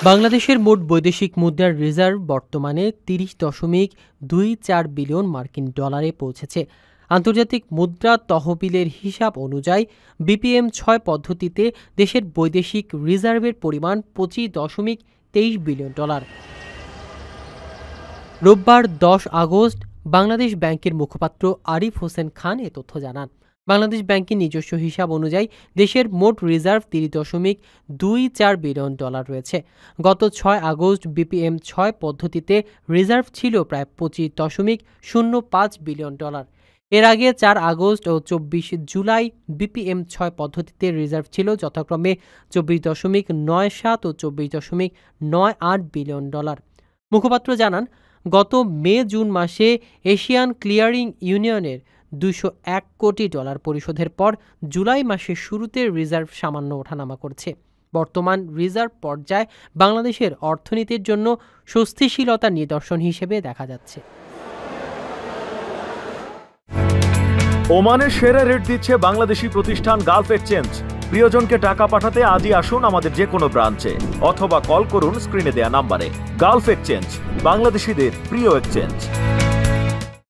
বাংলাদেশের মোট বৈদেশিক মুদ্রার রিজার্ভ বর্তমানে 30.24 বিলিয়ন মার্কিন ডলারে পৌঁছেছে। আন্তর্জাতিক মুদ্রা তহবিলের হিসাব অনুযায়ী BPM-6 পদ্ধতিতে দেশের বৈদেশিক রিজার্ভের পরিমাণ 25.23 বিলিয়ন ডলার। রোববার 10 আগস্ট বাংলাদেশ ব্যাংকের মুখপাত্র আরিফ হোসেন খান এ তথ্য জানান। বাংলাদেশ ব্যাংকের নিজস্ব হিসাব অনুযায়ী দেশের মোট রিজার্ভ 30.24 বিলিয়ন ডলার রয়েছে। গত 6 আগস্ট BPM-6 পদ্ধতিতে রিজার্ভ ছিল প্রায় 25.05 বিলিয়ন ডলার। এর আগে 4 আগস্ট ও 24 জুলাই BPM-6 পদ্ধতিতে রিজার্ভ ছিল যথাক্রমে 24.97 ও 24.98 বিলিয়ন ডলার। মুখপাত্র জানান, গত মে-জুন মাসে এশিয়ান ক্লিয়ারিং ইউনিয়নের 201 কোটি ডলার পরিশোধের পর জুলাই মাসের শুরুতে রিজার্ভ সামান্য ওঠানামা করছে। বর্তমান রিজার্ভ পর্যায়ে বাংলাদেশের অর্থনীতির জন্য স্বস্তিশীলতার নিদর্শন হিসেবে দেখা যাচ্ছে। ওমানের সেরা রেট দিচ্ছে বাংলাদেশি প্রতিষ্ঠান গালফ এক্সচেঞ্জ। প্রিয়জনকে টাকা পাঠাতে আজই আসুন আমাদের যে কোনো ব্রাঞ্চে অথবা কল করুন স্ক্রিনে দেয়া নাম্বারে। গালফ এক্সচেঞ্জ, বাংলাদেশিদের প্রিয় এক্সচেঞ্জ।